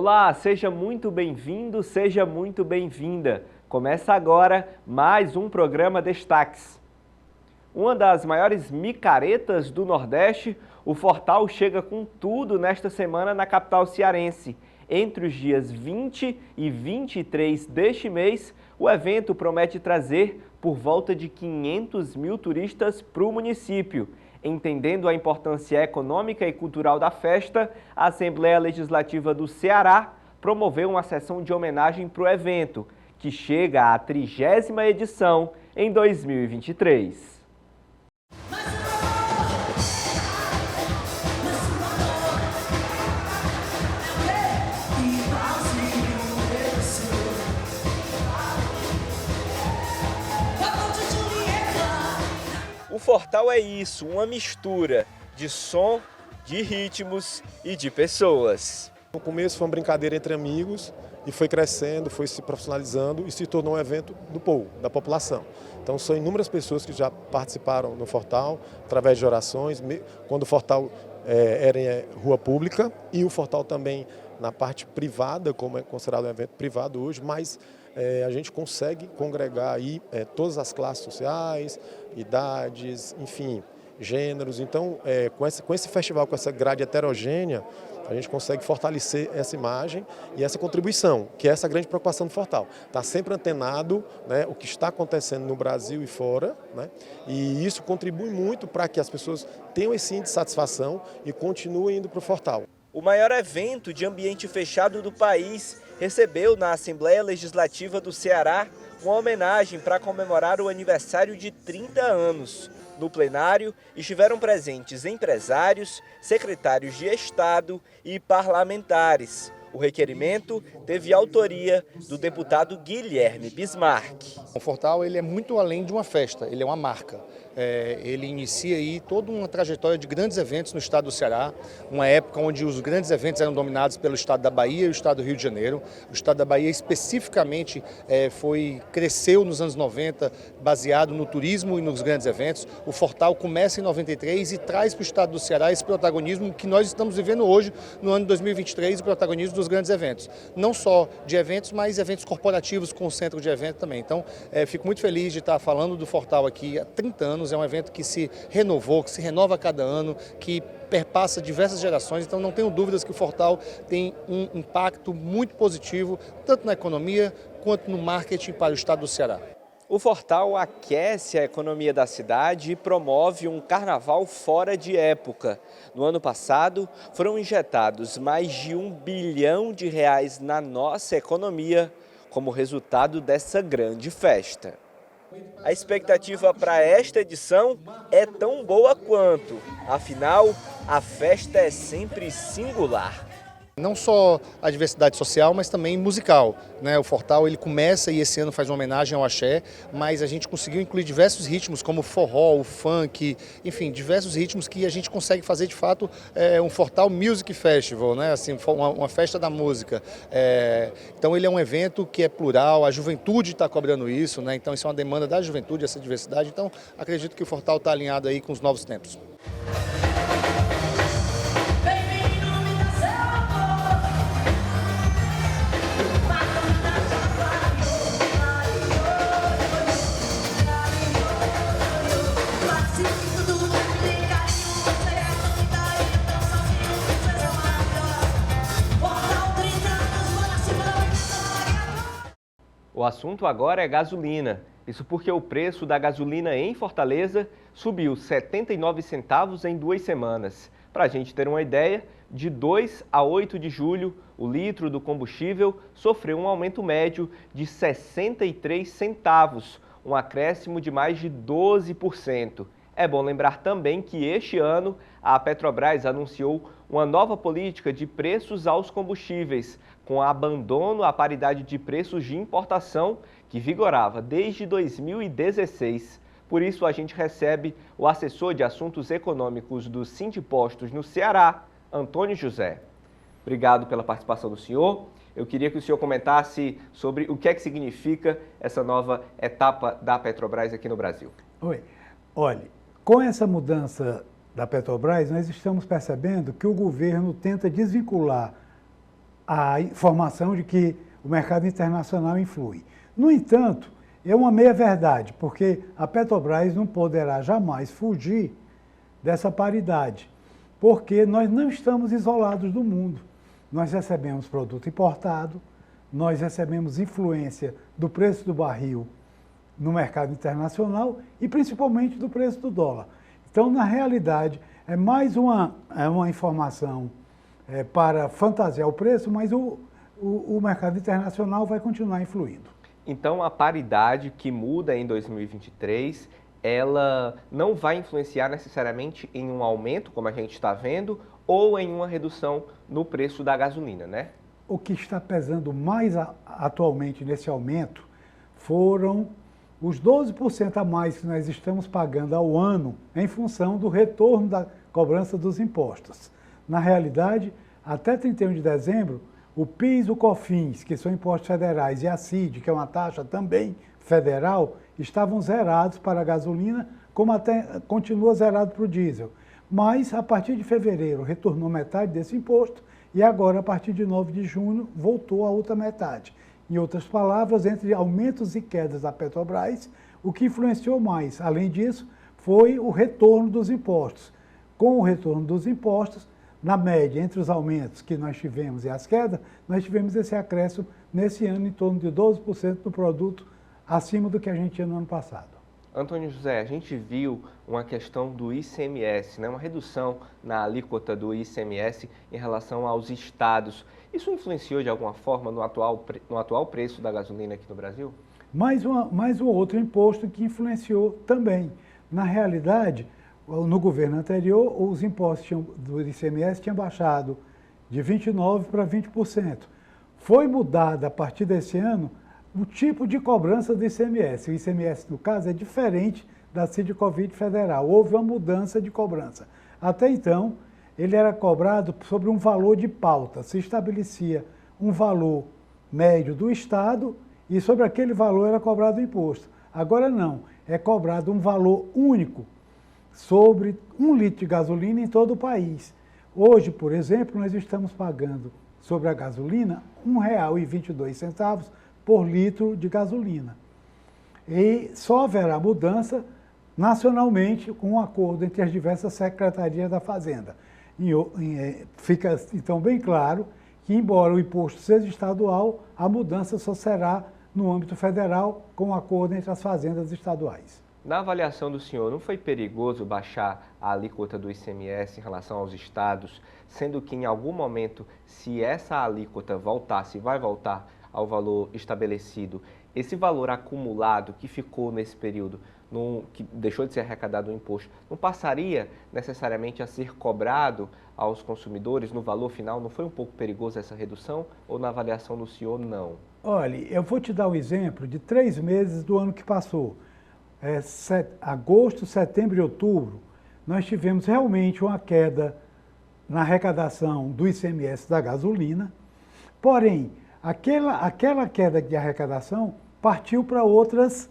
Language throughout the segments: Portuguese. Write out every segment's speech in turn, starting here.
Olá, seja muito bem-vindo, seja muito bem-vinda. Começa agora mais um programa Destaques. Uma das maiores micaretas do Nordeste, o Fortal chega com tudo nesta semana na capital cearense. Entre os dias 20 e 23 deste mês, o evento promete trazer por volta de 500 mil turistas para o município. Entendendo a importância econômica e cultural da festa, a Assembleia Legislativa do Ceará promoveu uma sessão de homenagem para o evento, que chega à 30ª edição em 2023. O Fortal é isso, uma mistura de som, de ritmos e de pessoas. No começo foi uma brincadeira entre amigos e foi crescendo, foi se profissionalizando e se tornou um evento do povo, da população. Então são inúmeras pessoas que já participaram no Fortal, através de orações, quando o Fortal era em rua pública e o Fortal também na parte privada, como é considerado um evento privado hoje, mas a gente consegue congregar aí todas as classes sociais, idades, enfim, gêneros. Então, com esse festival, com essa grade heterogênea, a gente consegue fortalecer essa imagem e essa contribuição, que é essa grande preocupação do Fortal. Está sempre antenado, né, o que está acontecendo no Brasil e fora, né, e isso contribui muito para que as pessoas tenham esse índice de satisfação e continuem indo para o Fortal. O maior evento de ambiente fechado do país recebeu na Assembleia Legislativa do Ceará uma homenagem para comemorar o aniversário de 30 anos. No plenário estiveram presentes empresários, secretários de Estado e parlamentares. O requerimento teve autoria do deputado Guilherme Bismarck. O Fortal ele é muito além de uma festa, ele é uma marca. Ele inicia aí toda uma trajetória de grandes eventos no estado do Ceará, uma época onde os grandes eventos eram dominados pelo estado da Bahia e o estado do Rio de Janeiro. O estado da Bahia especificamente cresceu nos anos 90, baseado no turismo e nos grandes eventos. O Fortal começa em 93 e traz para o estado do Ceará esse protagonismo que nós estamos vivendo hoje, no ano de 2023, o protagonismo dos grandes eventos. Não só de eventos, mas eventos corporativos com o centro de evento também. Então, fico muito feliz de estar falando do Fortal aqui há 30 anos. É um evento que se renovou, que se renova a cada ano, que perpassa diversas gerações. Então, não tenho dúvidas que o Fortal tem um impacto muito positivo, tanto na economia quanto no marketing para o estado do Ceará. O Fortal aquece a economia da cidade e promove um carnaval fora de época. No ano passado, foram injetados mais de R$ 1 bilhão na nossa economia como resultado dessa grande festa. A expectativa para esta edição é tão boa quanto, afinal, a festa é sempre singular. Não só a diversidade social, mas também musical, né? O Fortal ele começa e esse ano faz uma homenagem ao axé, mas a gente conseguiu incluir diversos ritmos como o forró, o funk, enfim, diversos ritmos que a gente consegue fazer de fato um Fortal Music Festival, né? Assim, uma festa da música. Então ele é um evento que é plural, a juventude está cobrando isso, né? Então isso é uma demanda da juventude, essa diversidade. Então acredito que o Fortal está alinhado aí com os novos tempos. O assunto agora é gasolina. Isso porque o preço da gasolina em Fortaleza subiu 79 centavos em 2 semanas. Para a gente ter uma ideia, de 2 a 8 de julho, o litro do combustível sofreu um aumento médio de 63 centavos, um acréscimo de mais de 12%. É bom lembrar também que este ano a Petrobras anunciou uma nova política de preços aos combustíveis, com abandono à paridade de preços de importação que vigorava desde 2016. Por isso, a gente recebe o assessor de assuntos econômicos do Sindipostos no Ceará, Antônio José. Obrigado pela participação do senhor. Eu queria que o senhor comentasse sobre o que é que significa essa nova etapa da Petrobras aqui no Brasil. Oi. Olha, com essa mudança da Petrobras, nós estamos percebendo que o governo tenta desvincular a informação de que o mercado internacional influi. No entanto, é uma meia-verdade, porque a Petrobras não poderá jamais fugir dessa paridade, porque nós não estamos isolados do mundo. Nós recebemos produto importado, nós recebemos influência do preço do barril no mercado internacional e principalmente do preço do dólar. Então, na realidade, é mais uma informação para fantasiar o preço, mas o mercado internacional vai continuar influindo. Então, a paridade que muda em 2023, ela não vai influenciar necessariamente em um aumento, como a gente está vendo, ou em uma redução no preço da gasolina, né? O que está pesando mais atualmente nesse aumento foram os 12% a mais que nós estamos pagando ao ano em função do retorno da cobrança dos impostos. Na realidade, até 31 de dezembro, o PIS e o COFINS, que são impostos federais, e a CID, que é uma taxa também federal, estavam zerados para a gasolina, como até continua zerado para o diesel. Mas, a partir de fevereiro, retornou metade desse imposto e agora, a partir de 9 de junho, voltou a outra metade. Em outras palavras, entre aumentos e quedas da Petrobras, o que influenciou mais, além disso, foi o retorno dos impostos. Com o retorno dos impostos, na média, entre os aumentos que nós tivemos e as quedas, nós tivemos esse acréscimo nesse ano em torno de 12% do produto acima do que a gente tinha no ano passado. Antônio José, a gente viu uma questão do ICMS, né? Uma redução na alíquota do ICMS em relação aos estados. Isso influenciou de alguma forma no atual preço da gasolina aqui no Brasil? Mais um outro imposto que influenciou também. Na realidade, no governo anterior, os impostos do ICMS tinham baixado de 29% para 20%. Foi mudado, a partir desse ano, o tipo de cobrança do ICMS. O ICMS, no caso, é diferente da CID-Covid federal. Houve uma mudança de cobrança. Até então, ele era cobrado sobre um valor de pauta. Se estabelecia um valor médio do Estado e sobre aquele valor era cobrado o imposto. Agora não, é cobrado um valor único sobre 1 litro de gasolina em todo o país. Hoje, por exemplo, nós estamos pagando sobre a gasolina R$ 1,22 por litro de gasolina. E só haverá mudança nacionalmente com um acordo entre as diversas secretarias da Fazenda. Fica então bem claro que, embora o imposto seja estadual, a mudança só será no âmbito federal com um acordo entre as fazendas estaduais. Na avaliação do senhor, não foi perigoso baixar a alíquota do ICMS em relação aos estados, sendo que em algum momento, se essa alíquota voltasse, vai voltar ao valor estabelecido, esse valor acumulado que ficou nesse período, que deixou de ser arrecadado o imposto, não passaria necessariamente a ser cobrado aos consumidores no valor final? Não foi um pouco perigoso essa redução ou na avaliação do senhor, não? Olha, eu vou te dar um exemplo de 3 meses do ano que passou. Agosto, setembro e outubro, nós tivemos realmente uma queda na arrecadação do ICMS da gasolina, porém, aquela queda de arrecadação partiu para outros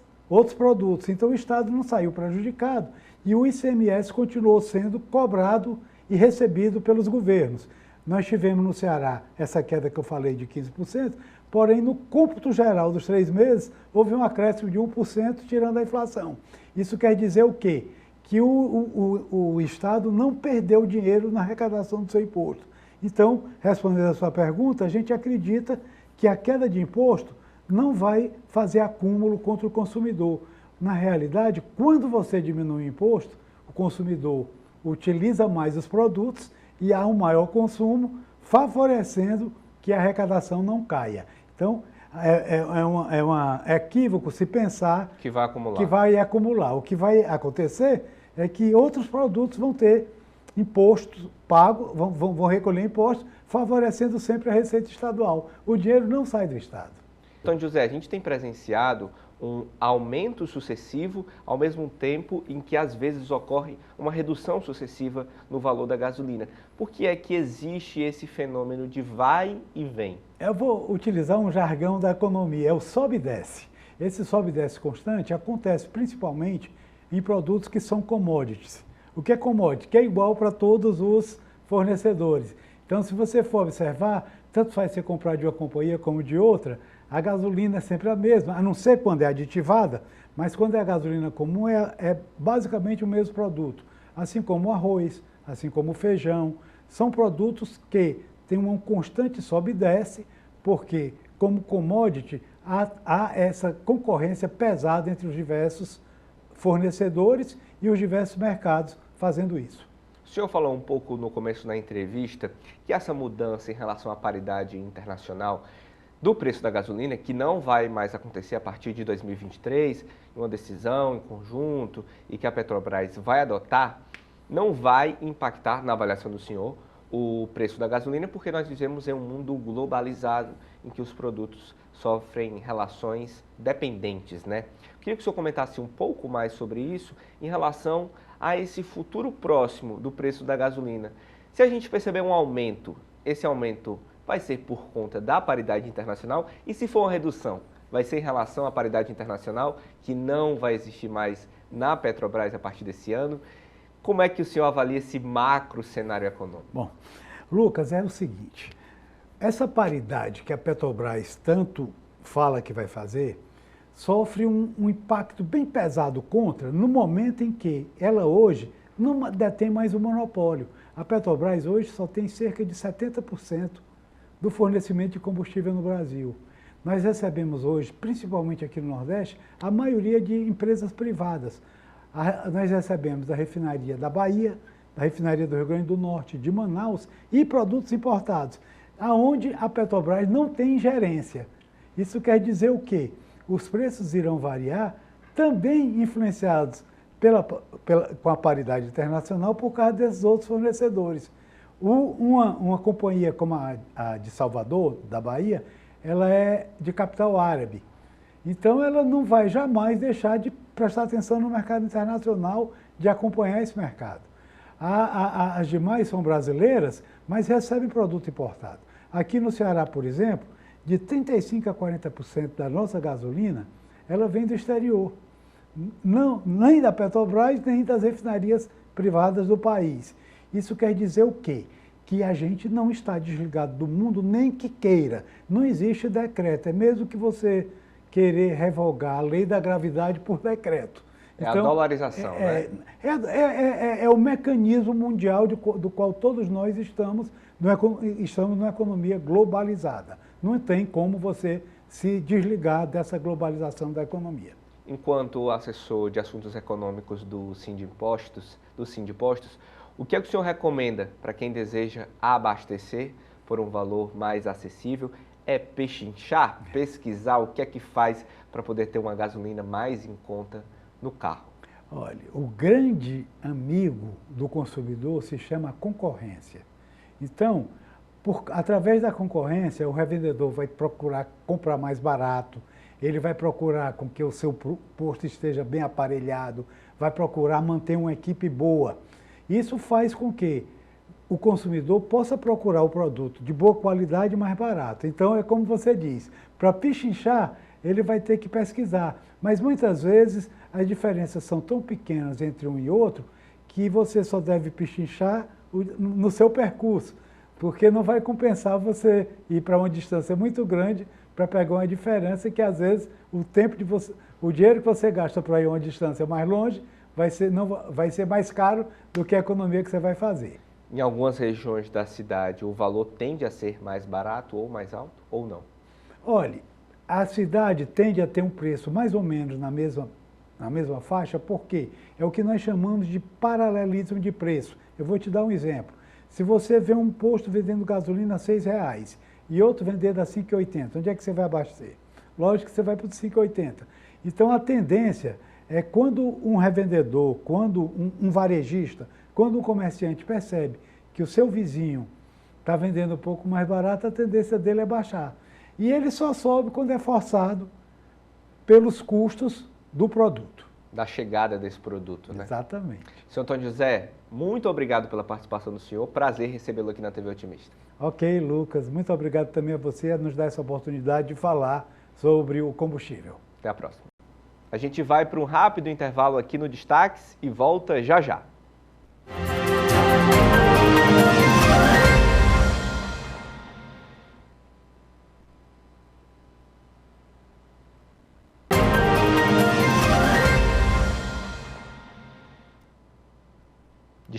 produtos. Então, o Estado não saiu prejudicado e o ICMS continuou sendo cobrado e recebido pelos governos. Nós tivemos no Ceará essa queda que eu falei de 15%, porém, no cômputo geral dos 3 meses, houve um acréscimo de 1%, tirando a inflação. Isso quer dizer o quê? Que o Estado não perdeu dinheiro na arrecadação do seu imposto. Então, respondendo a sua pergunta, a gente acredita que a queda de imposto não vai fazer acúmulo contra o consumidor. Na realidade, quando você diminui o imposto, o consumidor utiliza mais os produtos e há um maior consumo, favorecendo que a arrecadação não caia. Então, é um equívoco se pensar que vai acumular. Que vai acumular. O que vai acontecer é que outros produtos vão ter impostos pagos, vão recolher impostos, favorecendo sempre a receita estadual. O dinheiro não sai do Estado. Então, José, a gente tem presenciado um aumento sucessivo, ao mesmo tempo em que às vezes ocorre uma redução sucessiva no valor da gasolina. Por que é que existe esse fenômeno de vai e vem? Eu vou utilizar um jargão da economia, é o sobe e desce. Esse sobe e desce constante acontece principalmente em produtos que são commodities. O que é commodity? Que é igual para todos os fornecedores. Então, se você for observar, tanto faz você comprar de uma companhia como de outra, a gasolina é sempre a mesma, a não ser quando é aditivada, mas quando é a gasolina comum é basicamente o mesmo produto, assim como o arroz, assim como o feijão. São produtos que têm um constante sobe e desce, porque como commodity há essa concorrência pesada entre os diversos fornecedores e os diversos mercados fazendo isso. O senhor falou um pouco no começo da entrevista que essa mudança em relação à paridade internacional do preço da gasolina, que não vai mais acontecer a partir de 2023, uma decisão em conjunto e que a Petrobras vai adotar, não vai impactar, na avaliação do senhor, o preço da gasolina, porque nós vivemos em um mundo globalizado em que os produtos sofrem relações dependentes, né? Queria que o senhor comentasse um pouco mais sobre isso em relação a esse futuro próximo do preço da gasolina. Se a gente perceber um aumento, esse aumento vai ser por conta da paridade internacional, e se for uma redução, vai ser em relação à paridade internacional, que não vai existir mais na Petrobras a partir desse ano. Como é que o senhor avalia esse macro cenário econômico? Bom, Lucas, é o seguinte, essa paridade que a Petrobras tanto fala que vai fazer, sofre um impacto bem pesado contra no momento em que ela hoje não detém mais o monopólio. A Petrobras hoje só tem cerca de 70% do fornecimento de combustível no Brasil. Nós recebemos hoje, principalmente aqui no Nordeste, a maioria de empresas privadas. Nós recebemos da refinaria da Bahia, da refinaria do Rio Grande do Norte, de Manaus e produtos importados, aonde a Petrobras não tem gerência. Isso quer dizer o quê? Os preços irão variar, também influenciados com a paridade internacional por causa desses outros fornecedores. Uma companhia como a de Salvador, da Bahia, ela é de capital árabe. Então, ela não vai jamais deixar de prestar atenção no mercado internacional, de acompanhar esse mercado. As demais são brasileiras, mas recebem produto importado. Aqui no Ceará, por exemplo, de 35% a 40% da nossa gasolina, ela vem do exterior. Não, nem da Petrobras, nem das refinarias privadas do país. Isso quer dizer o quê? Que a gente não está desligado do mundo, nem que queira. Não existe decreto, é mesmo que você querer revogar a lei da gravidade por decreto. É então, a dolarização, né? É o mecanismo mundial do qual todos nós estamos numa economia globalizada. Não tem como você se desligar dessa globalização da economia. Enquanto assessor de assuntos econômicos do Sindimpostos, o que é que o senhor recomenda para quem deseja abastecer por um valor mais acessível? É pechinchar, pesquisar o que é que faz para poder ter uma gasolina mais em conta no carro? Olha, o grande amigo do consumidor se chama concorrência. Então, através da concorrência, o revendedor vai procurar comprar mais barato, ele vai procurar com que o seu posto esteja bem aparelhado, vai procurar manter uma equipe boa. Isso faz com que o consumidor possa procurar o produto de boa qualidade e mais barato. Então, é como você diz, para pechinchar, ele vai ter que pesquisar. Mas muitas vezes as diferenças são tão pequenas entre um e outro que você só deve pechinchar no seu percurso, porque não vai compensar você ir para uma distância muito grande para pegar uma diferença que às vezes o dinheiro que você gasta para ir a uma distância mais longe vai ser mais caro do que a economia que você vai fazer. Em algumas regiões da cidade, o valor tende a ser mais barato ou mais alto, ou não? Olha, a cidade tende a ter um preço mais ou menos na mesma faixa, porque é o que nós chamamos de paralelismo de preço. Eu vou te dar um exemplo. Se você vê um posto vendendo gasolina a R$6 e outro vendendo a R$5,80, onde é que você vai abastecer? Lógico que você vai para os R$5,80. Então, a tendência é quando um revendedor, quando um varejista, quando um comerciante percebe que o seu vizinho está vendendo um pouco mais barato, a tendência dele é baixar. E ele só sobe quando é forçado pelos custos do produto. Da chegada desse produto, né? Exatamente. Senhor Antônio José, muito obrigado pela participação do senhor. Prazer recebê-lo aqui na TV Otimista. Ok, Lucas. Muito obrigado também a você por nos dar essa oportunidade de falar sobre o combustível. Até a próxima. A gente vai para um rápido intervalo aqui no Destaques e volta já já.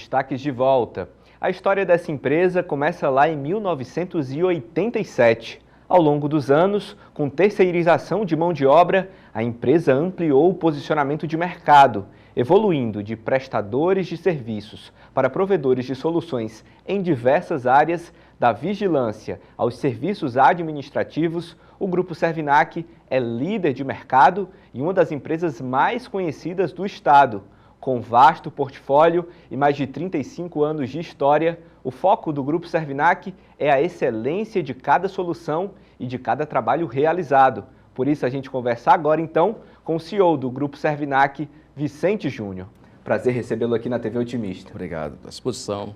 destaques de volta. A história dessa empresa começa lá em 1987. Ao longo dos anos, com terceirização de mão de obra, a empresa ampliou o posicionamento de mercado, evoluindo de prestadores de serviços para provedores de soluções em diversas áreas, da vigilância aos serviços administrativos. O Grupo Servinac é líder de mercado e uma das empresas mais conhecidas do estado. Com vasto portfólio e mais de 35 anos de história, o foco do Grupo Servinac é a excelência de cada solução e de cada trabalho realizado. Por isso a gente conversa agora então com o CEO do Grupo Servinac, Vicente Júnior. Prazer recebê-lo aqui na TV Otimista. Obrigado, à disposição.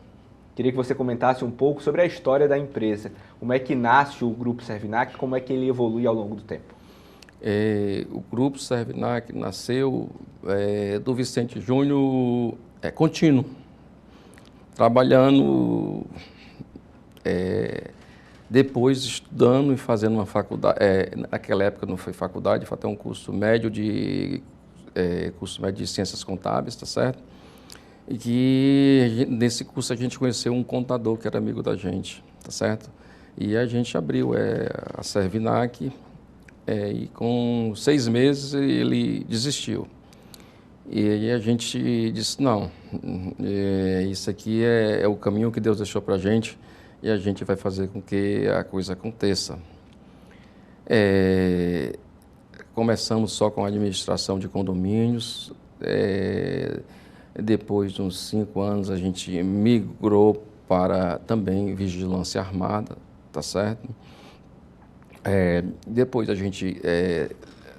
Queria que você comentasse um pouco sobre a história da empresa. Como é que nasce o Grupo Servinac, como é que ele evolui ao longo do tempo? O Grupo Servinac nasceu do Vicente Júnior contínuo, trabalhando, depois estudando e fazendo uma faculdade. Naquela época não foi faculdade, foi até um curso médio de Ciências Contábeis, tá certo? E que nesse curso a gente conheceu um contador que era amigo da gente, tá certo? E a gente abriu a Servinac, e com 6 meses ele desistiu. E aí a gente disse, não, isso aqui é o caminho que Deus deixou para a gente e a gente vai fazer com que a coisa aconteça. Começamos só com a administração de condomínios, depois de uns 5 anos a gente migrou para também vigilância armada, tá certo? Depois a gente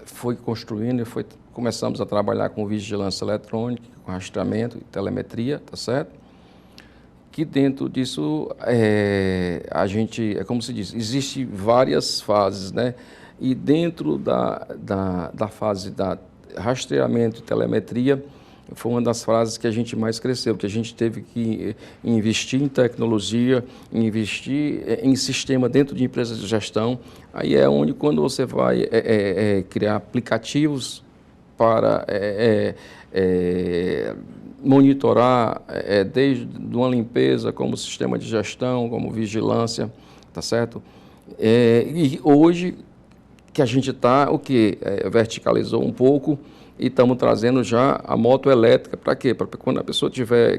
foi construindo e começamos a trabalhar com vigilância eletrônica, com rastreamento e telemetria, tá certo? Que dentro disso a gente, como se diz, existe várias fases, né? E dentro da fase da rastreamento e telemetria, foi uma das fases que a gente mais cresceu, que a gente teve que investir em tecnologia, investir em sistema dentro de empresas de gestão. Aí é onde, quando você vai criar aplicativos para monitorar desde uma limpeza, como sistema de gestão, como vigilância, tá certo? E hoje que a gente está, verticalizou um pouco, e estamos trazendo já a moto elétrica. Para quê? Para quando a pessoa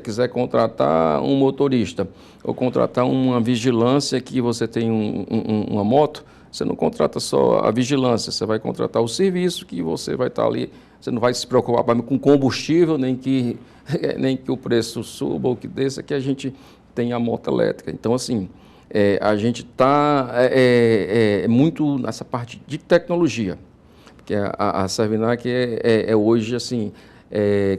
quiser contratar um motorista ou contratar uma vigilância, que você tem uma moto, você não contrata só a vigilância, você vai contratar o serviço que você vai estar ali. Você não vai se preocupar com combustível, nem que o preço suba ou que desça, que a gente tem a moto elétrica. Então, assim, a gente está muito nessa parte de tecnologia. Que a Servinac hoje, assim,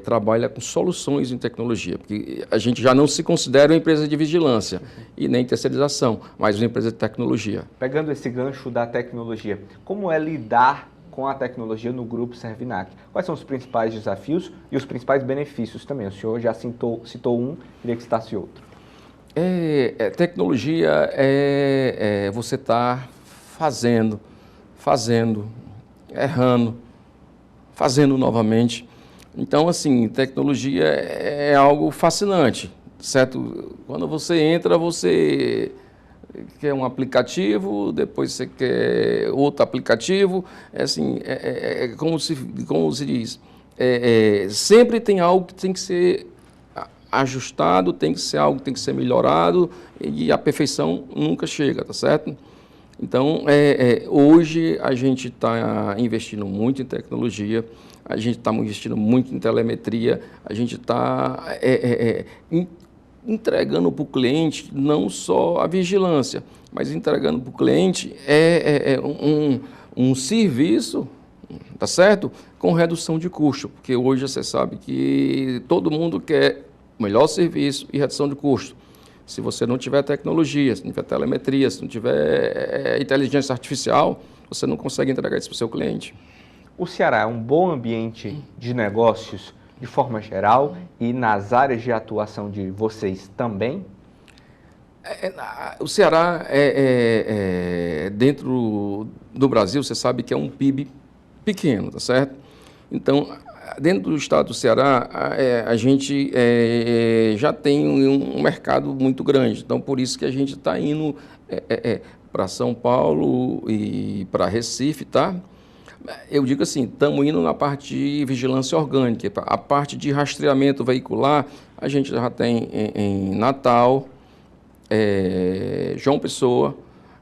trabalha com soluções em tecnologia, porque a gente já não se considera uma empresa de vigilância e nem terceirização, mas uma empresa de tecnologia. Pegando esse gancho da tecnologia, como é lidar com a tecnologia no Grupo Servinac? Quais são os principais desafios e os principais benefícios também? O senhor já citou um, queria que citasse outro. Tecnologia você estar fazendo, errando, fazendo novamente. Então, assim, tecnologia é algo fascinante, certo? Quando você entra, você quer um aplicativo, depois você quer outro aplicativo, como se diz, sempre tem algo que tem que ser ajustado, tem que ser algo que tem que ser melhorado, e a perfeição nunca chega, tá certo? Então, hoje a gente está investindo muito em tecnologia, a gente está investindo muito em telemetria, a gente está entregando para o cliente não só a vigilância, mas entregando para o cliente um serviço, tá certo? Com redução de custo, porque hoje você sabe que todo mundo quer melhor serviço e redução de custo. Se você não tiver tecnologia, se não tiver telemetria, se não tiver inteligência artificial, você não consegue entregar isso para o seu cliente. O Ceará é um bom ambiente de negócios de forma geral e nas áreas de atuação de vocês também? O Ceará, dentro do Brasil, você sabe que é um PIB pequeno, tá certo? Então, dentro do estado do Ceará, a gente já tem um mercado muito grande. Então, por isso que a gente está indo para São Paulo e para Recife, tá? Eu digo assim, estamos indo na parte de vigilância orgânica. A parte de rastreamento veicular, a gente já tem em Natal, João Pessoa,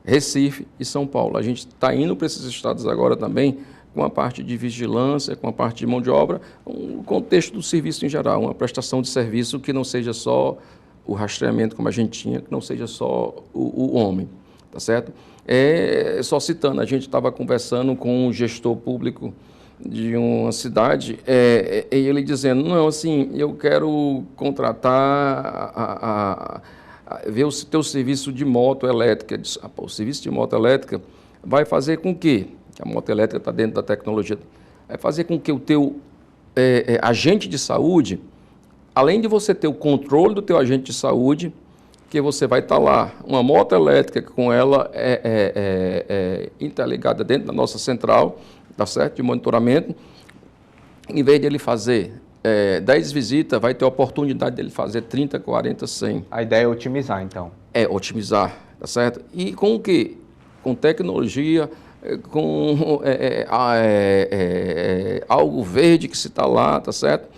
Recife e São Paulo. A gente está indo para esses estados agora também com a parte de vigilância, com a parte de mão de obra, um contexto do serviço em geral, uma prestação de serviço que não seja só o rastreamento como a gente tinha, que não seja só o homem, tá certo? Só citando, a gente estava conversando com um gestor público de uma cidade, e ele dizendo, não, assim, eu quero contratar, ver o teu serviço de moto elétrica. Disse, o serviço de moto elétrica vai fazer com que a moto elétrica está dentro da tecnologia, vai fazer com que o teu agente de saúde, além de você ter o controle do teu agente de saúde, que você vai estar lá, uma moto elétrica com ela interligada dentro da nossa central, tá certo? De monitoramento, em vez de ele fazer 10 visitas, vai ter a oportunidade dele fazer 30, 40, 100. A ideia é otimizar, então. Otimizar, tá certo? E com o quê? Com tecnologia, com algo verde que se está lá, tá certo?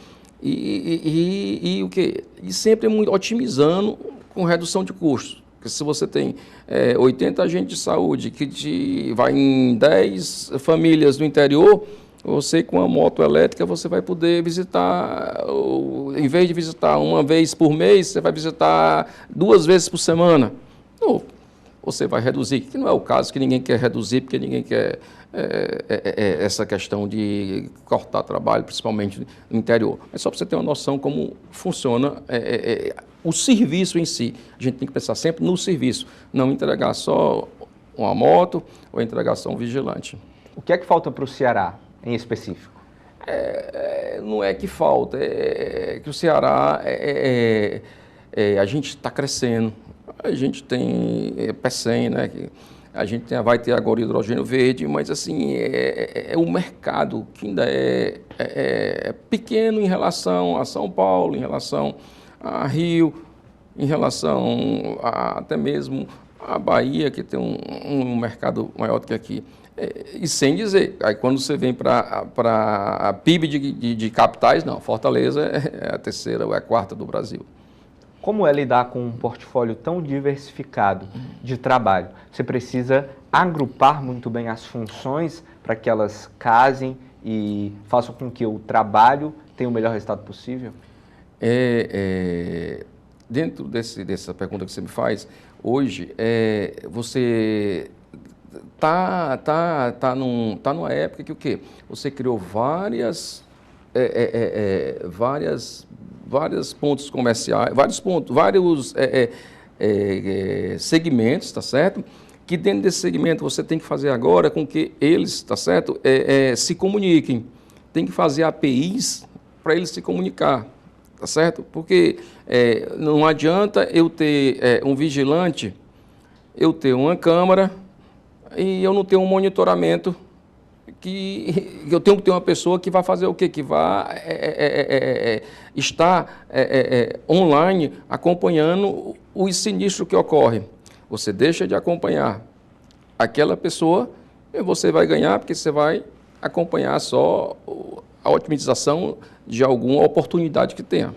E o quê? E sempre otimizando com redução de custos. Porque se você tem 80 agentes de saúde que vai em 10 famílias do interior, você com a moto elétrica você vai poder visitar, em vez de visitar uma vez por mês, você vai visitar 2 vezes por semana. Ou você vai reduzir, que não é o caso, que ninguém quer reduzir, porque ninguém quer essa questão de cortar trabalho, principalmente no interior. É só para você ter uma noção como funciona o serviço em si. A gente tem que pensar sempre no serviço, não entregar só uma moto ou entregar só um vigilante. O que é que falta para o Ceará, em específico? Não é que falta, que o Ceará, a gente está crescendo, a gente tem PECEM, né? A gente vai ter agora hidrogênio verde, mas assim, o mercado que ainda é pequeno em relação a São Paulo, em relação a Rio, em relação até mesmo a Bahia, que tem um mercado maior do que aqui. E sem dizer, aí quando você vem para a PIB de capitais, não, Fortaleza é a terceira ou é a quarta do Brasil. Como é lidar com um portfólio tão diversificado de trabalho? Você precisa agrupar muito bem as funções para que elas casem e façam com que o trabalho tenha o melhor resultado possível? Dentro dessa pergunta que você me faz, hoje, você tá numa época que o quê? Você criou vários pontos comerciais, vários segmentos, tá certo? Que dentro desse segmento você tem que fazer agora com que eles, tá certo? Se comuniquem. Tem que fazer APIs para eles se comunicar, tá certo? Porque não adianta eu ter um vigilante, eu ter uma câmara e eu não ter um monitoramento que eu tenho que ter uma pessoa que vai fazer o quê? Que vai estar online acompanhando os sinistros que ocorrem. Você deixa de acompanhar aquela pessoa e você vai ganhar porque você vai acompanhar só a otimização de alguma oportunidade que tenha.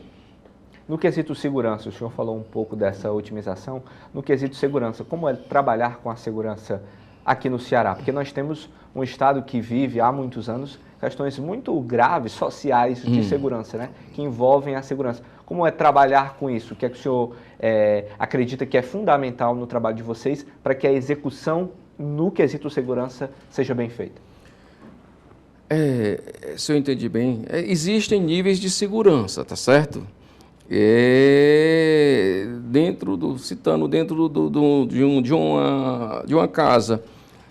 No quesito segurança, o senhor falou um pouco dessa otimização. No quesito segurança, como é trabalhar com a segurança aqui no Ceará? Porque nós temos um estado que vive há muitos anos questões muito graves, sociais, de segurança, né? Que envolvem a segurança. Como é trabalhar com isso? O que é que o senhor acredita que é fundamental no trabalho de vocês para que a execução no quesito segurança seja bem feita? Se eu entendi bem, existem níveis de segurança, tá certo? Dentro de uma casa,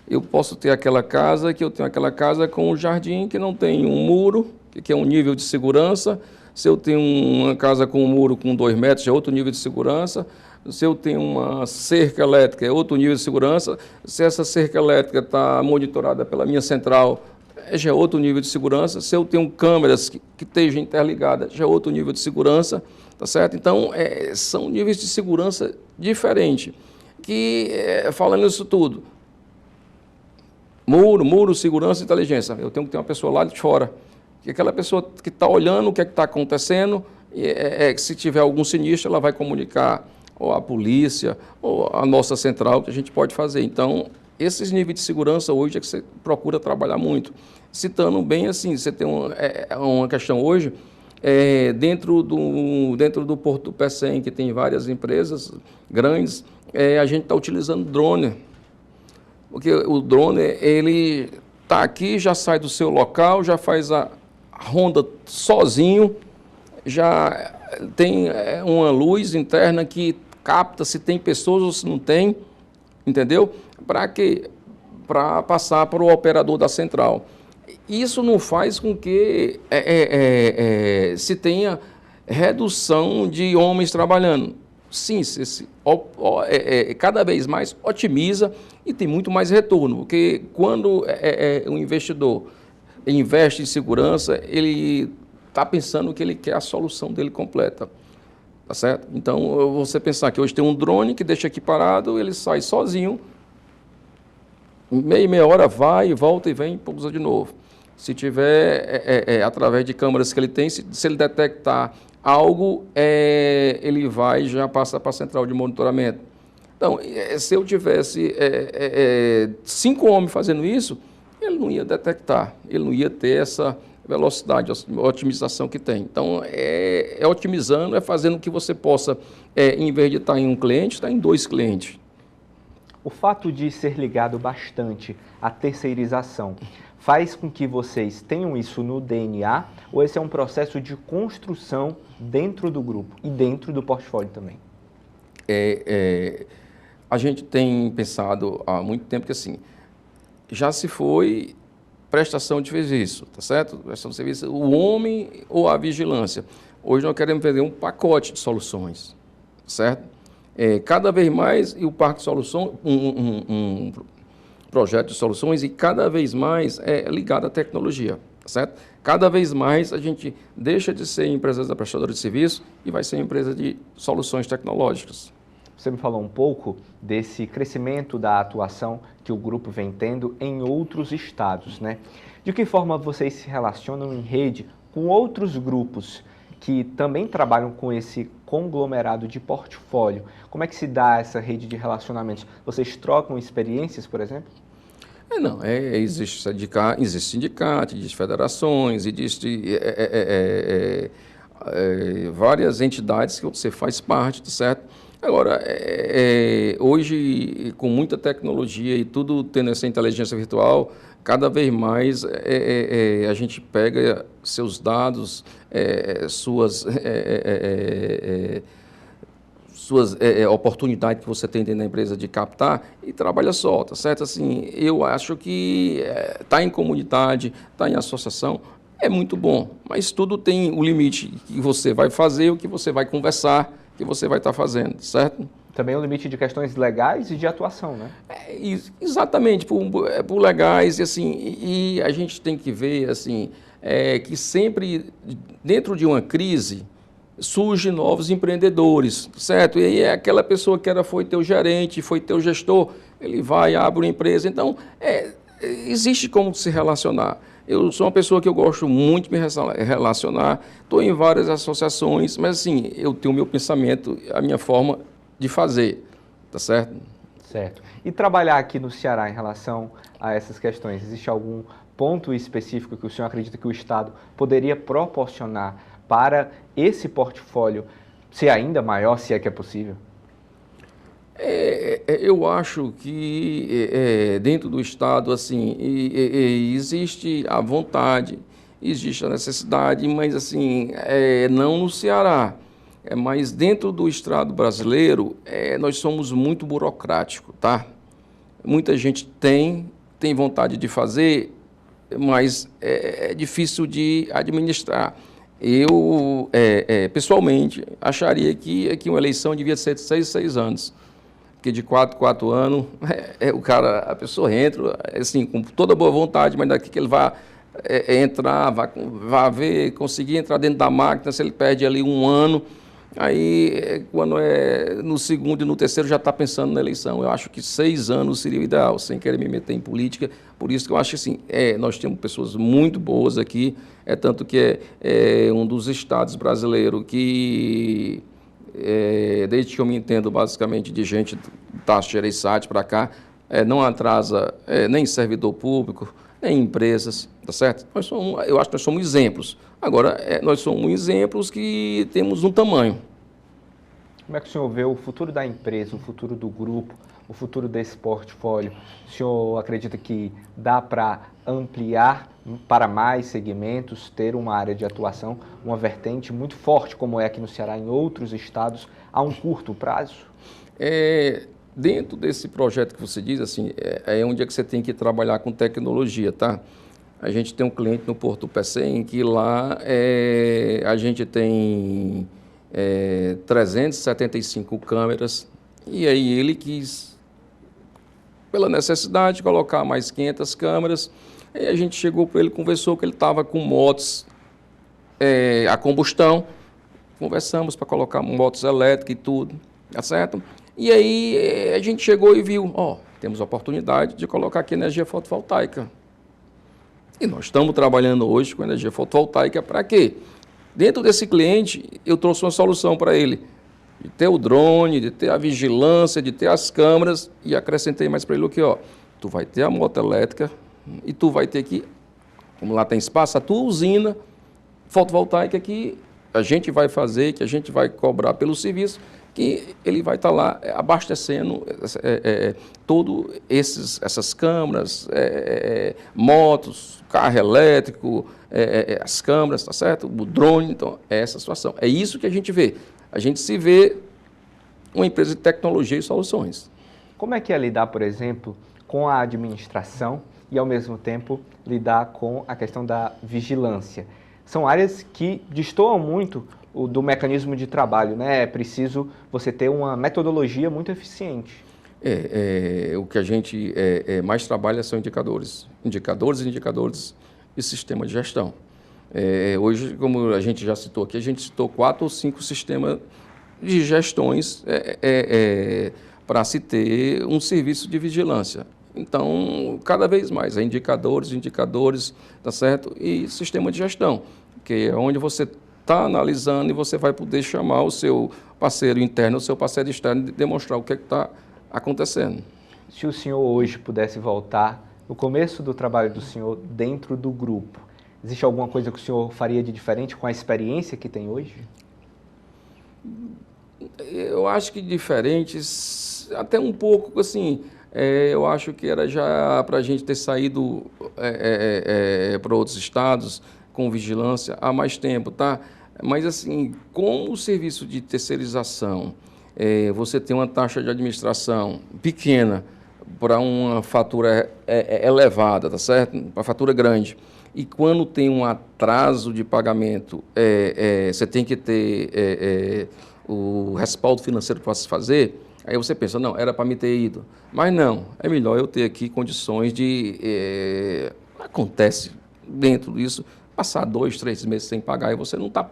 eu posso ter aquela casa que eu tenho aquela casa com um jardim que não tem um muro, que é um nível de segurança. Se eu tenho uma casa com um muro com 2 metros, é outro nível de segurança. Se eu tenho uma cerca elétrica, é outro nível de segurança. Se essa cerca elétrica está monitorada pela minha central, já é outro nível de segurança. Se eu tenho câmeras que estejam interligadas, já é outro nível de segurança, tá certo? Então, são níveis de segurança diferentes. Falando isso tudo, muro, segurança e inteligência. Eu tenho que ter uma pessoa lá de fora, que aquela pessoa que está olhando o que está acontecendo, que se tiver algum sinistro, ela vai comunicar ou a polícia, ou a nossa central, que a gente pode fazer. Então, esses níveis de segurança hoje é que você procura trabalhar muito. Citando bem assim, você tem uma questão hoje, dentro do Porto do Pecém, que tem várias empresas grandes, a gente está utilizando drone. Porque o drone, ele está aqui, já sai do seu local, já faz a ronda sozinho, já tem uma luz interna que capta se tem pessoas ou se não tem, entendeu? Para passar para o operador da central. Isso não faz com que se tenha redução de homens trabalhando. Sim, cada vez mais otimiza e tem muito mais retorno, porque quando o investidor investe em segurança, ele está pensando que ele quer a solução dele completa. Tá certo? Então, você pensar que hoje tem um drone que deixa aqui parado, ele sai sozinho, meia hora vai, volta e vem e pousa de novo. Se tiver, através de câmeras que ele tem, se ele detectar algo, ele vai e já passa para a central de monitoramento. Então, se eu tivesse 5 homens fazendo isso, ele não ia detectar, ele não ia ter essa velocidade, otimização que tem. Então, otimizando, fazendo que você possa, em vez de estar em um cliente, estar em 2 clientes. O fato de ser ligado bastante à terceirização faz com que vocês tenham isso no DNA ou esse é um processo de construção dentro do grupo e dentro do portfólio também? A gente tem pensado há muito tempo que assim, já se foi prestação de serviço, tá certo? Prestação de serviço, o homem ou a vigilância. Hoje nós queremos vender um pacote de soluções, certo? Cada vez mais, e o Parque de Soluções, um projeto de soluções, e cada vez mais ligado à tecnologia, tá certo? Cada vez mais a gente deixa de ser empresa da prestadora de serviço e vai ser empresa de soluções tecnológicas. Você me falou um pouco desse crescimento da atuação que o grupo vem tendo em outros estados, né? De que forma vocês se relacionam em rede com outros grupos que também trabalham com esse conglomerado de portfólio? Como é que se dá essa rede de relacionamentos? Vocês trocam experiências, por exemplo? Existe sindicato, existem federações, existem várias entidades que você faz parte, certo? Agora, hoje, com muita tecnologia e tudo tendo essa inteligência virtual, cada vez mais a gente pega seus dados, suas oportunidades que você tem dentro da empresa de captar e trabalha só, tá certo? Assim, eu acho que estar em comunidade, estar em associação é muito bom, mas tudo tem o limite que você vai fazer, o que você vai conversar, que você vai estar fazendo, certo? Também o limite de questões legais e de atuação, né? Exatamente, por legais, e assim, e a gente tem que ver, assim, que sempre, dentro de uma crise, surgem novos empreendedores, certo? E aí aquela pessoa que foi teu gerente, foi teu gestor, ele vai, abre uma empresa, então, existe como se relacionar. Eu sou uma pessoa que eu gosto muito de me relacionar, estou em várias associações, mas assim, eu tenho o meu pensamento, a minha forma de fazer, tá certo? Certo. E trabalhar aqui no Ceará em relação a essas questões, existe algum ponto específico que o senhor acredita que o Estado poderia proporcionar para esse portfólio ser ainda maior, se é que é possível? Eu acho que dentro do Estado, assim, existe a vontade, existe a necessidade, mas assim, não no Ceará, mas dentro do Estado brasileiro, nós somos muito burocráticos, tá? Muita gente tem vontade de fazer, mas é difícil de administrar. Eu, pessoalmente, acharia que uma eleição devia ser de 6 anos. porque de 4 anos, a pessoa entra, assim, com toda boa vontade, mas daqui que ele vai entrar, vai ver, conseguir entrar dentro da máquina, se ele perde ali 1 ano, aí quando é no segundo e no terceiro já está pensando na eleição. Eu acho que 6 anos seria o ideal, sem querer me meter em política. Por isso que eu acho que assim, nós temos pessoas muito boas aqui, tanto que é um dos estados brasileiros que, desde que eu me entendo basicamente de gente da Xereissati para cá, não atrasa nem servidor público, nem empresas, tá certo? Eu acho que nós somos exemplos. Agora, nós somos exemplos que temos um tamanho. Como é que o senhor vê o futuro da empresa, o futuro do grupo, o futuro desse portfólio? O senhor acredita que dá para ampliar para mais segmentos, ter uma área de atuação, uma vertente muito forte, como é aqui no Ceará, em outros estados, a um curto prazo? Dentro desse projeto que você diz, assim, onde é que você tem que trabalhar com tecnologia, tá? A gente tem um cliente no Porto do Pecém que lá a gente tem 375 câmeras e aí ele quis, pela necessidade, colocar mais 500 câmeras. E a gente chegou para ele, conversou que ele estava com motos a combustão, conversamos para colocar motos elétricas e tudo, tá certo? E aí a gente chegou e viu, temos a oportunidade de colocar aqui energia fotovoltaica. E nós estamos trabalhando hoje com energia fotovoltaica para quê? Dentro desse cliente, eu trouxe uma solução para ele, de ter o drone, de ter a vigilância, de ter as câmeras, e acrescentei mais para ele o que, tu vai ter a moto elétrica e tu vai ter que, como lá tem espaço, a tua usina fotovoltaica que a gente vai fazer, que a gente vai cobrar pelo serviço, que ele vai estar lá abastecendo todas essas câmeras, motos, carro elétrico, as câmeras, tá certo? O drone, então, é essa situação. É isso que a gente vê. A gente se vê uma empresa de tecnologia e soluções. Como é que é lidar, por exemplo, com a administração e, ao mesmo tempo, lidar com a questão da vigilância? São áreas que destoam muito do mecanismo de trabalho, né? É preciso você ter uma metodologia muito eficiente. O que a gente mais trabalha são indicadores e sistema de gestão. Hoje, como a gente já citou aqui, a gente citou 4 ou 5 sistemas de gestões para se ter um serviço de vigilância. Então, cada vez mais, indicadores, tá certo? E sistema de gestão, que é onde você está analisando e você vai poder chamar o seu parceiro interno, o seu parceiro externo e demonstrar o que está acontecendo. Se o senhor hoje pudesse voltar no começo do trabalho do senhor dentro do grupo, existe alguma coisa que o senhor faria de diferente com a experiência que tem hoje? Eu acho que diferentes, até um pouco assim, eu acho que era já para a gente ter saído para outros estados com vigilância há mais tempo, tá? Mas assim, como o serviço de terceirização, você tem uma taxa de administração pequena para uma fatura elevada, tá certo? Para fatura grande. E quando tem um atraso de pagamento, você tem que ter o respaldo financeiro para se fazer. Aí você pensa, não, era para me ter ido. Mas não, é melhor eu ter aqui condições de... acontece dentro disso, passar 2, 3 meses sem pagar e você não está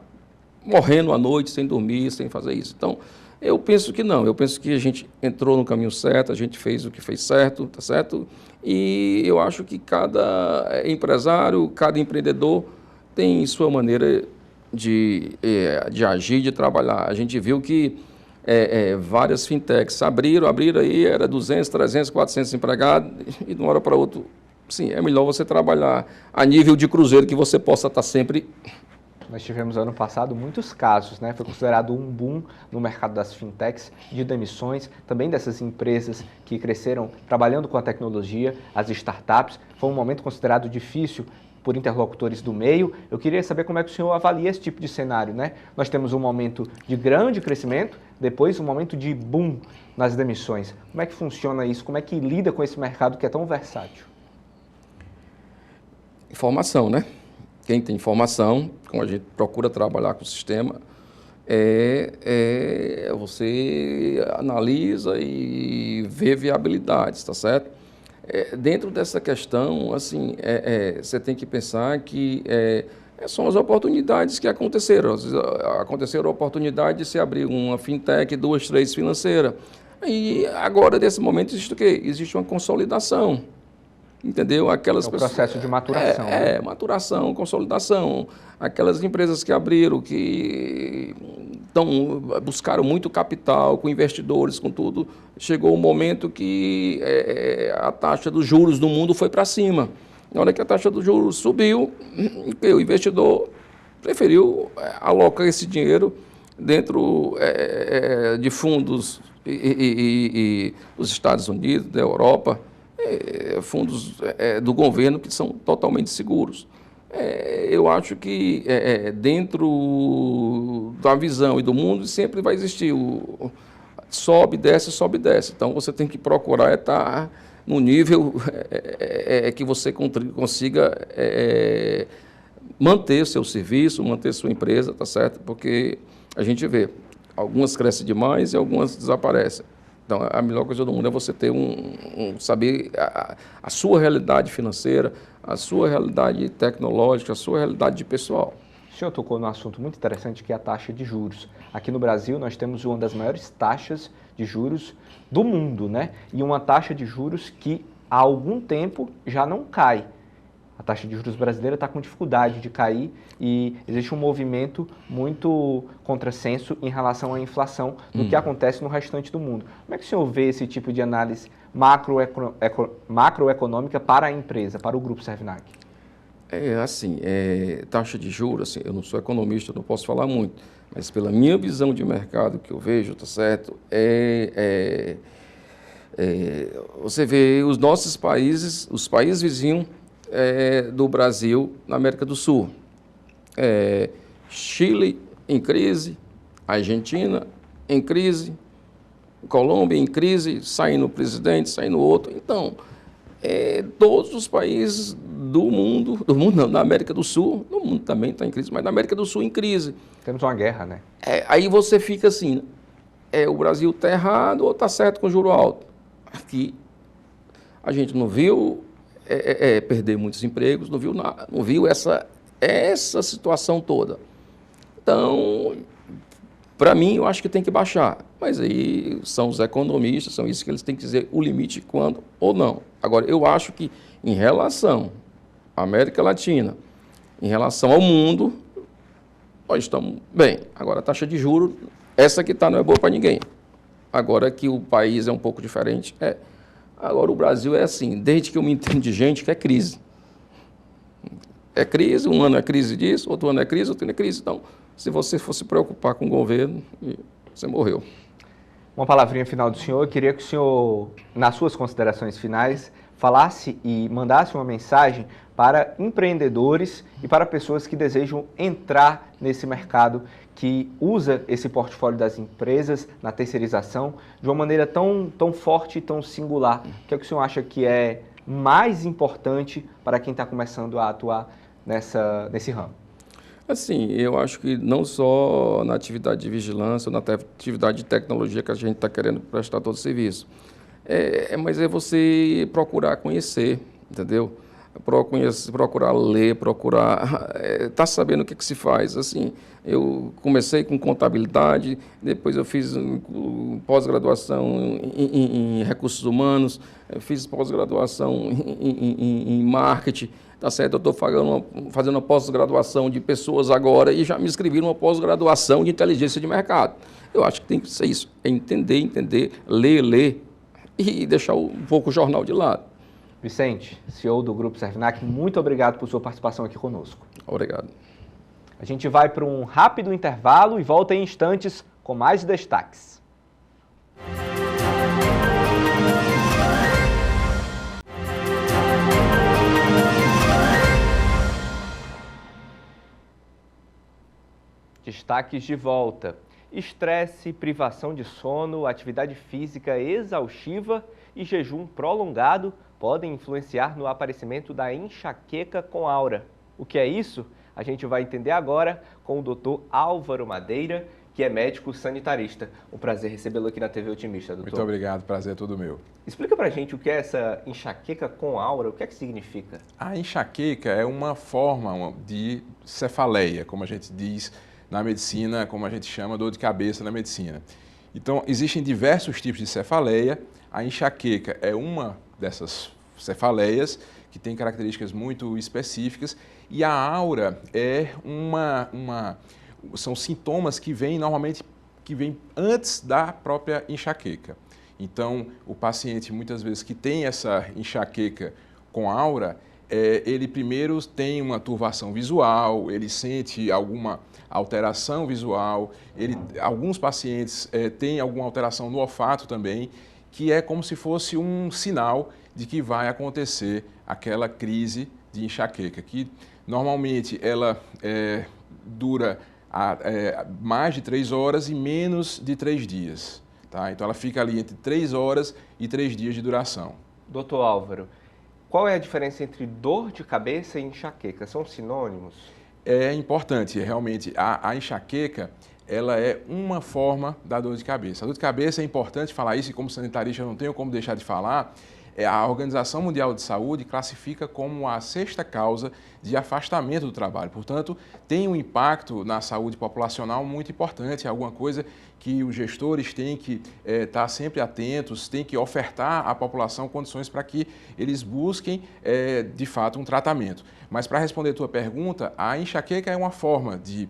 morrendo à noite, sem dormir, sem fazer isso. Então, eu penso que não. Eu penso que a gente entrou no caminho certo, a gente fez o que fez certo, tá certo? E eu acho que cada empresário, cada empreendedor tem sua maneira de agir, de trabalhar. A gente viu que várias fintechs abriram aí, era 200, 300, 400 empregados, e de uma hora para outra, sim, é melhor você trabalhar a nível de cruzeiro que você possa estar sempre... Nós tivemos ano passado muitos casos, né? Foi considerado um boom no mercado das fintechs, de demissões, também dessas empresas que cresceram trabalhando com a tecnologia, as startups. Foi um momento considerado difícil por interlocutores do meio. Eu queria saber como é que o senhor avalia esse tipo de cenário, né? Nós temos um momento de grande crescimento, depois um momento de boom nas demissões. Como é que funciona isso? Como é que lida com esse mercado que é tão versátil? Informação, né? Quem tem informação, como a gente procura trabalhar com o sistema, você analisa e vê viabilidades, tá certo? Dentro dessa questão, assim, você tem que pensar que são as oportunidades que aconteceram. Aconteceram a oportunidade de se abrir uma fintech, 2, 3 financeira. E agora, nesse momento, existe o quê? Existe uma consolidação. Entendeu? Aquelas processo de maturação. Né? Maturação, consolidação. Aquelas empresas que abriram, que buscaram muito capital, com investidores, com tudo. Chegou um momento que a taxa dos juros no mundo foi para cima. Na hora que a taxa dos juros subiu, o investidor preferiu alocar esse dinheiro dentro de fundos dos Estados Unidos, da Europa, fundos do governo que são totalmente seguros. Eu acho que dentro da visão e do mundo sempre vai existir o sobe, desce, sobe, desce. Então você tem que procurar estar no nível que você consiga manter seu serviço, manter sua empresa, tá certo? Porque a gente vê, algumas crescem demais e algumas desaparecem. Então, a melhor coisa do mundo é você ter saber a sua realidade financeira, a sua realidade tecnológica, a sua realidade de pessoal. O senhor tocou num assunto muito interessante que é a taxa de juros. Aqui no Brasil nós temos uma das maiores taxas de juros do mundo, né? E uma taxa de juros que há algum tempo já não cai. A taxa de juros brasileira está com dificuldade de cair e existe um movimento muito contrassenso em relação à inflação do que acontece no restante do mundo. Como é que o senhor vê esse tipo de análise macroeconômica para a empresa, para o Grupo Servinac? Taxa de juros, assim, eu não sou economista, não posso falar muito, mas pela minha visão de mercado que eu vejo, tá certo, você vê os nossos países, os países vizinhos do Brasil na América do Sul. Chile em crise, Argentina em crise, Colômbia em crise, saindo presidente, saindo outro. Então, todos os países do mundo não, na América do Sul, no mundo também está em crise, mas na América do Sul em crise. Temos uma guerra, né? Aí você fica assim, o Brasil está errado ou está certo com juro alto? Aqui a gente não viu perder muitos empregos, não viu essa situação toda. Então, para mim, eu acho que tem que baixar. Mas aí são os economistas, são isso que eles têm que dizer o limite quando ou não. Agora, eu acho que em relação à América Latina, em relação ao mundo, nós estamos bem. Agora, a taxa de juros, essa que está não é boa para ninguém. Agora que o país é um pouco diferente, Agora, o Brasil é assim, desde que eu me entendo de gente, que é crise. É crise, um ano é crise disso, outro ano é crise, outro ano é crise. Então, se você fosse se preocupar com o governo, você morreu. Uma palavrinha final do senhor, eu queria que o senhor, nas suas considerações finais, falasse e mandasse uma mensagem para empreendedores e para pessoas que desejam entrar nesse mercado que usa esse portfólio das empresas na terceirização de uma maneira tão forte e tão singular. O que é que o senhor acha que é mais importante para quem está começando a atuar nesse ramo? Assim, eu acho que não só na atividade de vigilância, ou na atividade de tecnologia que a gente está querendo prestar todo o serviço, mas é você procurar conhecer, entendeu? Procurar ler, procurar estar sabendo o que se faz. Assim, eu comecei com contabilidade, depois eu fiz pós-graduação em recursos humanos, fiz pós-graduação em marketing, tá certo? Eu estou fazendo uma pós-graduação de pessoas agora e já me inscrevi numa pós-graduação de inteligência de mercado. Eu acho que tem que ser isso, entender, ler e deixar um pouco o jornal de lado. Vicente, CEO do Grupo Servinac, muito obrigado por sua participação aqui conosco. Obrigado. A gente vai para um rápido intervalo e volta em instantes com mais destaques. Destaques de volta. Estresse, privação de sono, atividade física exaustiva e jejum prolongado podem influenciar no aparecimento da enxaqueca com aura. O que é isso? A gente vai entender agora com o Dr. Álvaro Madeira, que é médico sanitarista. Um prazer recebê-lo aqui na TV Otimista, doutor. Muito obrigado, prazer é todo meu. Explica pra gente o que é essa enxaqueca com aura, o que é que significa? A enxaqueca é uma forma de cefaleia, como a gente diz na medicina, como a gente chama dor de cabeça na medicina. Então, existem diversos tipos de cefaleia. A enxaqueca é uma dessas cefaleias que tem características muito específicas e a aura é são sintomas que vêm normalmente antes da própria enxaqueca. Então, o paciente muitas vezes que tem essa enxaqueca com aura, ele primeiro tem uma turvação visual, ele sente alguma alteração visual, alguns pacientes têm alguma alteração no olfato também, que é como se fosse um sinal de que vai acontecer aquela crise de enxaqueca, que normalmente ela dura mais de 3 horas e menos de 3 dias. Tá? Então ela fica ali entre 3 horas e 3 dias de duração. Doutor Álvaro, qual é a diferença entre dor de cabeça e enxaqueca? São sinônimos? É importante, realmente, a enxaqueca, ela é uma forma da dor de cabeça. A dor de cabeça é importante falar isso e como sanitarista eu não tenho como deixar de falar. A Organização Mundial de Saúde classifica como a 6ª causa de afastamento do trabalho. Portanto, tem um impacto na saúde populacional muito importante, é alguma coisa que os gestores têm que estar sempre atentos, têm que ofertar à população condições para que eles busquem, de fato, um tratamento. Mas, para responder a tua pergunta, a enxaqueca é uma forma de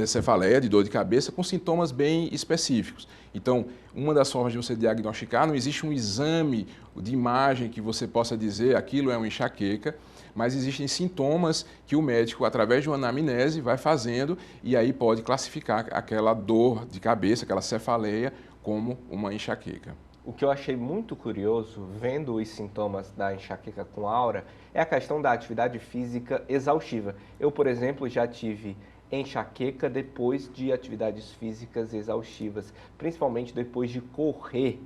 cefaleia, de dor de cabeça, com sintomas bem específicos. Então, uma das formas de você diagnosticar, não existe um exame de imagem que você possa dizer aquilo é uma enxaqueca, mas existem sintomas que o médico, através de uma anamnese, vai fazendo e aí pode classificar aquela dor de cabeça, aquela cefaleia, como uma enxaqueca. O que eu achei muito curioso, vendo os sintomas da enxaqueca com aura, é a questão da atividade física exaustiva. Eu, por exemplo, já tive enxaqueca depois de atividades físicas exaustivas, principalmente depois de correr.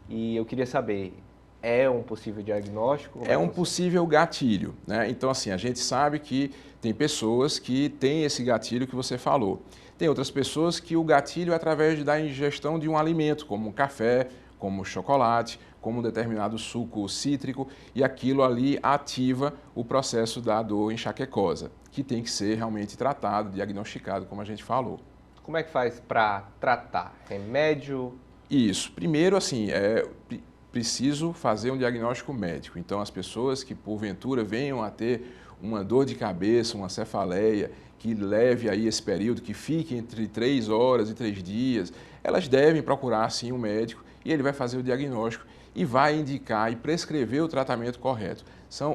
E eu queria saber, é um possível diagnóstico? É um possível gatilho, né? Então, assim, a gente sabe que tem pessoas que têm esse gatilho que você falou. Tem outras pessoas que o gatilho é através da ingestão de um alimento, como um café, como chocolate, como um determinado suco cítrico, e aquilo ali ativa o processo da dor enxaquecosa, que tem que ser realmente tratado, diagnosticado, como a gente falou. Como é que faz para tratar? Remédio? Isso. Primeiro, assim, preciso fazer um diagnóstico médico. Então, as pessoas que, porventura, venham a ter uma dor de cabeça, uma cefaleia, que leve aí esse período, que fique entre 3 horas e 3 dias, elas devem procurar, sim, um médico e ele vai fazer o diagnóstico e vai indicar e prescrever o tratamento correto.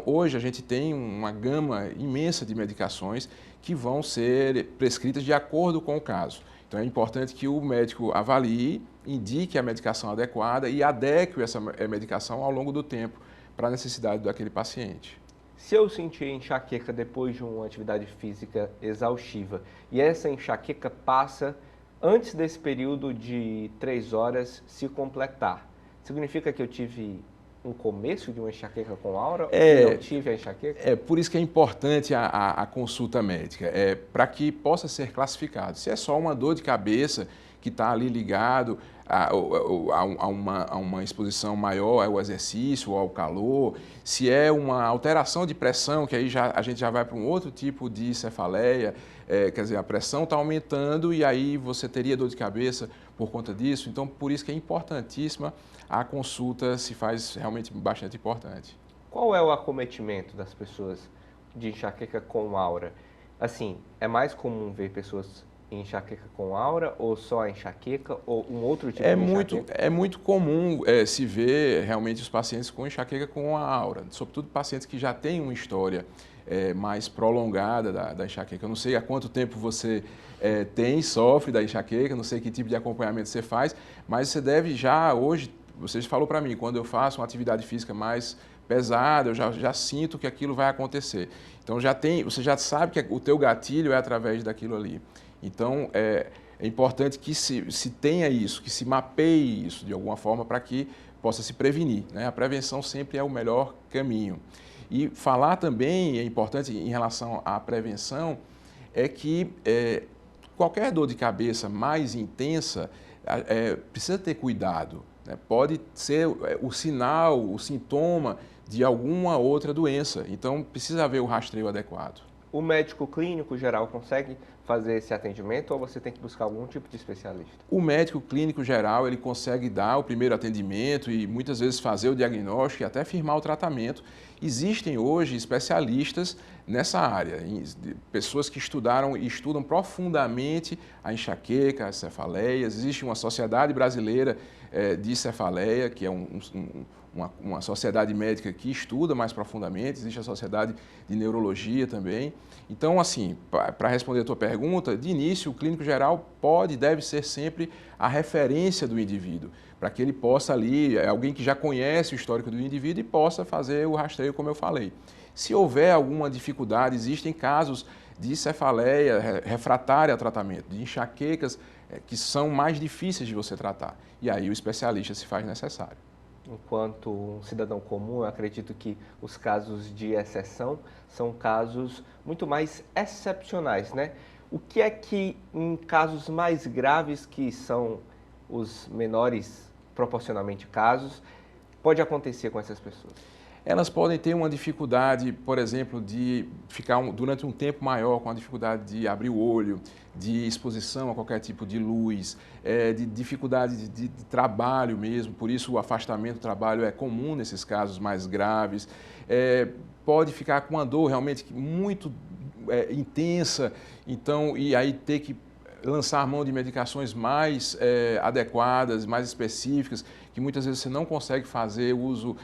Hoje a gente tem uma gama imensa de medicações que vão ser prescritas de acordo com o caso. Então é importante que o médico avalie, indique a medicação adequada e adeque essa medicação ao longo do tempo para a necessidade daquele paciente. Se eu sentir enxaqueca depois de uma atividade física exaustiva e essa enxaqueca passa antes desse período de 3 horas se completar, significa que eu tive um começo de uma enxaqueca com aura ou não tive a enxaqueca? Por isso que é importante a consulta médica, para que possa ser classificado. Se é só uma dor de cabeça que está ali ligado a uma exposição maior ao exercício ou ao calor, se é uma alteração de pressão, que aí a gente já vai para um outro tipo de cefaleia, quer dizer, a pressão está aumentando e aí você teria dor de cabeça por conta disso. Então, por isso que é importantíssima a consulta, se faz realmente bastante importante. Qual é o acometimento das pessoas de enxaqueca com aura? Assim, é mais comum ver pessoas em enxaqueca com aura ou só a enxaqueca ou um outro tipo de enxaqueca? É muito comum se ver realmente os pacientes com enxaqueca com a aura, sobretudo pacientes que já têm uma história mais prolongada da enxaqueca. Eu não sei há quanto tempo você sofre da enxaqueca, não sei que tipo de acompanhamento você faz, mas você deve já hoje, você falou para mim, quando eu faço uma atividade física mais pesada, eu já sinto que aquilo vai acontecer. Então você já sabe que o teu gatilho é através daquilo ali. Então é importante que se tenha isso, que se mapeie isso de alguma forma para que possa se prevenir, né? A prevenção sempre é o melhor caminho. E falar também, é importante em relação à prevenção, é que qualquer dor de cabeça mais intensa precisa ter cuidado, né? Pode ser o sinal, o sintoma de alguma outra doença, então precisa haver o rastreio adequado. O médico clínico geral consegue fazer esse atendimento ou você tem que buscar algum tipo de especialista? O médico clínico geral, ele consegue dar o primeiro atendimento e muitas vezes fazer o diagnóstico e até firmar o tratamento. Existem hoje especialistas nessa área, pessoas que estudaram e estudam profundamente a enxaqueca, as cefaleias. Existe uma sociedade brasileira de cefaleia, que é uma sociedade médica que estuda mais profundamente, existe a sociedade de neurologia também. Então, assim, para responder a tua pergunta, de início, o clínico geral pode e deve ser sempre a referência do indivíduo, para que ele possa ali, alguém que já conhece o histórico do indivíduo e possa fazer o rastreio, como eu falei. Se houver alguma dificuldade, existem casos de cefaleia refratária a tratamento, de enxaquecas que são mais difíceis de você tratar. E aí o especialista se faz necessário. Enquanto um cidadão comum, eu acredito que os casos de exceção são casos muito mais excepcionais, né? O que é que em casos mais graves, que são os menores proporcionalmente casos, pode acontecer com essas pessoas? Elas podem ter uma dificuldade, por exemplo, de ficar durante um tempo maior com a dificuldade de abrir o olho, de exposição a qualquer tipo de luz, de dificuldade de trabalho mesmo, por isso o afastamento do trabalho é comum nesses casos mais graves. Pode ficar com uma dor realmente muito intensa, então, e aí ter que lançar mão de medicações mais adequadas, mais específicas, que muitas vezes você não consegue fazer uso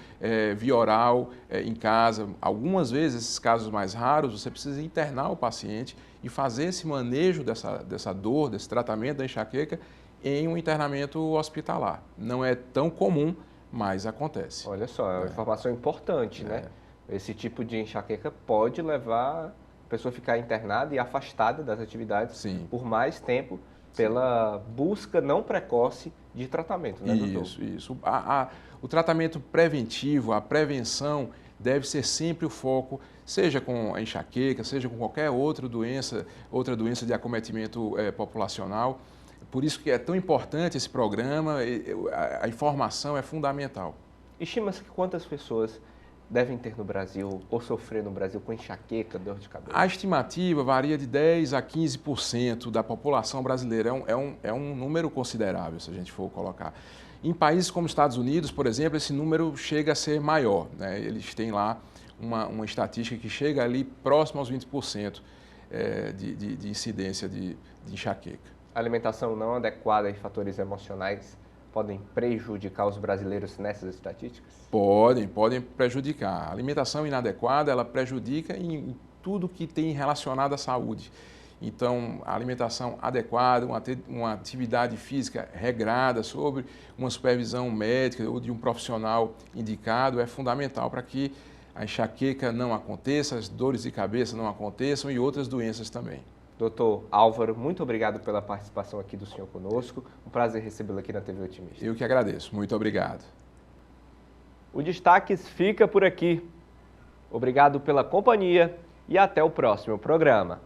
via oral em casa. Algumas vezes, esses casos mais raros, você precisa internar o paciente e fazer esse manejo dessa dor, desse tratamento da enxaqueca em um internamento hospitalar. Não é tão comum, mas acontece. Olha só, é uma informação importante, né? Esse tipo de enxaqueca pode levar a pessoa a ficar internada e afastada das atividades por mais tempo pela busca não precoce de tratamento, né, doutor? Isso. O tratamento preventivo, a prevenção deve ser sempre o foco, seja com a enxaqueca, seja com qualquer outra doença de acometimento populacional. Por isso que é tão importante esse programa, a informação é fundamental. Estima-se que quantas pessoas devem ter no Brasil ou sofrer no Brasil com enxaqueca, dor de cabeça? A estimativa varia de 10% a 15% da população brasileira. É um número considerável, se a gente for colocar. Em países como os Estados Unidos, por exemplo, esse número chega a ser maior, né? Eles têm lá uma estatística que chega ali próximo aos 20% de incidência de enxaqueca. A alimentação não adequada e fatores emocionais podem prejudicar os brasileiros nessas estatísticas? Podem prejudicar. A alimentação inadequada, ela prejudica em tudo que tem relacionado à saúde. Então, a alimentação adequada, uma atividade física regrada, sob uma supervisão médica ou de um profissional indicado, é fundamental para que a enxaqueca não aconteça, as dores de cabeça não aconteçam e outras doenças também. Doutor Álvaro, muito obrigado pela participação aqui do senhor conosco. Um prazer recebê-lo aqui na TV Otimista. Eu que agradeço. Muito obrigado. O Destaques fica por aqui. Obrigado pela companhia e até o próximo programa.